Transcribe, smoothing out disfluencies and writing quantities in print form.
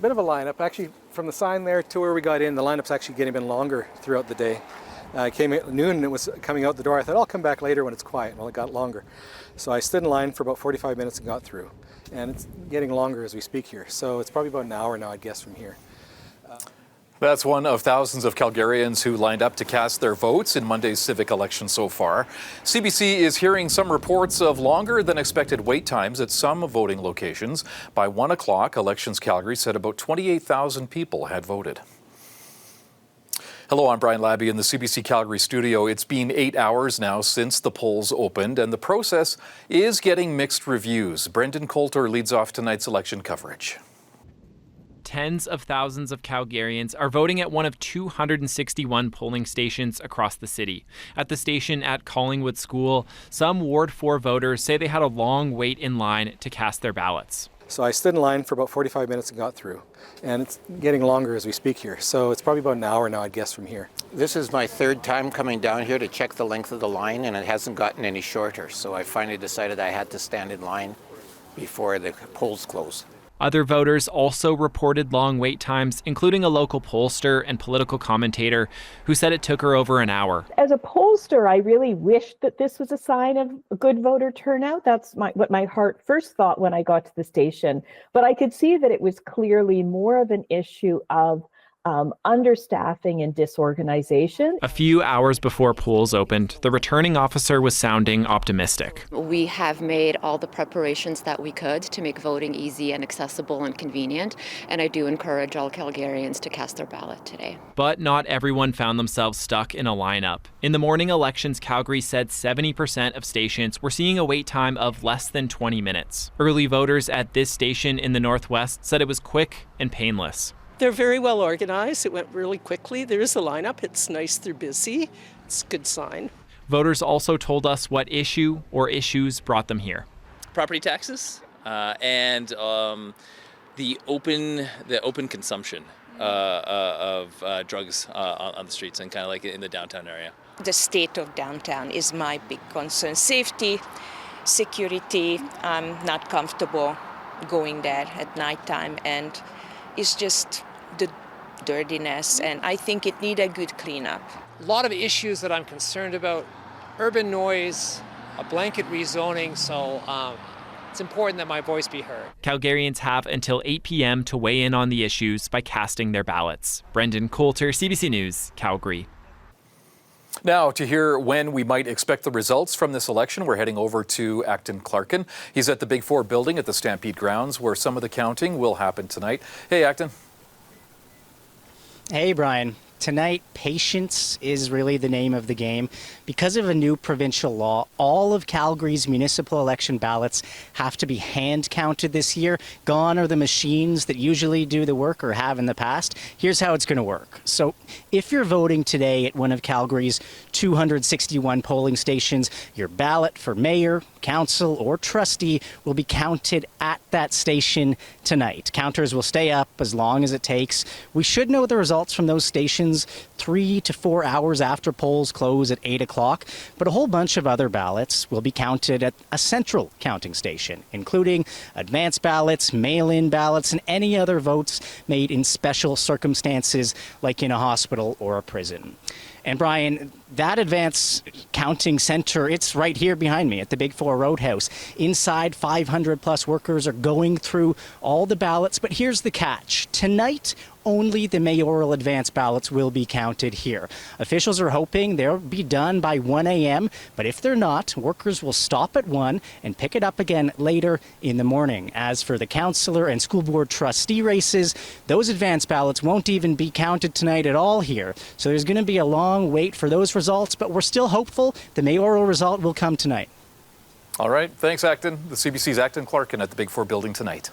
bit of a lineup. Actually, from the sign there to where we got in, the lineup's actually getting even longer throughout the day. I came at noon and it was coming out the door. I thought I'll come back later when it's quiet. Well, it got longer. So I stood in line for about 45 minutes and got through. And it's getting longer as we speak here. So it's probably about an hour now, I'd guess, from here. That's one of thousands of Calgarians who lined up to cast their votes in Monday's civic election so far. CBC is hearing some reports of longer than expected wait times at some voting locations. By 1 o'clock, Elections Calgary said about 28,000 people had voted. Hello, I'm Brian Labby in the CBC Calgary studio. It's been 8 hours now since the polls opened, and the process is getting mixed reviews. Brendan Coulter leads off tonight's election coverage. Tens of thousands of Calgarians are voting at one of 261 polling stations across the city. At the station at Collingwood School, some Ward 4 voters say they had a long wait in line to cast their ballots. So I stood in line for about 45 minutes and got through. And it's getting longer as we speak here. So it's probably about an hour now, I'd guess, from here. This is my third time coming down here to check the length of the line, and it hasn't gotten any shorter. So I finally decided I had to stand in line before the polls close. Other voters also reported long wait times, including a local pollster and political commentator who said it took her over an hour. As a pollster, I really wished that this was a sign of a good voter turnout. That's what my heart first thought when I got to the station. But I could see that it was clearly more of an issue of understaffing and disorganization. A few hours before polls opened, the returning officer was sounding optimistic. We have made all the preparations that we could to make voting easy and accessible and convenient, and I do encourage all Calgarians to cast their ballot today. But not everyone found themselves stuck in a lineup. In the morning elections, Calgary said 70% of stations were seeing a wait time of less than 20 minutes. Early voters at this station in the Northwest said it was quick and painless. They're very well organized. It went really quickly. There is a lineup. It's nice. They're busy. It's a good sign. Voters also told us what issue or issues brought them here. Property taxes and the open consumption of drugs on the streets and kind of like in the downtown area. The state of downtown is my big concern. Safety, security. I'm not comfortable going there at nighttime, and it's just the dirtiness, and I think it needs a good cleanup. A lot of issues that I'm concerned about: urban noise, a blanket rezoning, so it's important that my voice be heard. Calgarians have until 8 p.m. to weigh in on the issues by casting their ballots. Brendan Coulter, CBC News, Calgary. Now, to hear when we might expect the results from this election, we're heading over to Acton Clarkin. He's at the Big Four building at the Stampede grounds, where some of the counting will happen tonight. Hey, Acton. Hey, Brian. Tonight, patience is really the name of the game. Because of a new provincial law, all of Calgary's municipal election ballots have to be hand counted this year. Gone are the machines that usually do the work or have in the past. Here's how it's going to work. So if you're voting today at one of Calgary's 261 polling stations, your ballot for mayor, council, or trustee will be counted at that station tonight. Counters will stay up as long as it takes. We should know the results from those stations 3 to 4 hours after polls close at 8 o'clock, but a whole bunch of other ballots will be counted at a central counting station, including advance ballots, mail-in ballots, and any other votes made in special circumstances like in a hospital or a prison. And Brian, that advance counting center, it's right here behind me at the Big Four Roadhouse. Inside, 500 plus workers are going through all the ballots, but here's the catch. Tonight, only the mayoral advance ballots will be counted here. Officials are hoping they'll be done by 1 a.m., but if they're not, workers will stop at 1 and pick it up again later in the morning. As for the councillor and school board trustee races, those advance ballots won't even be counted tonight at all here. So there's going to be a long wait for those results, but we're still hopeful the mayoral result will come tonight. All right. Thanks, Acton. The CBC's Acton Clarkin at the Big Four building tonight.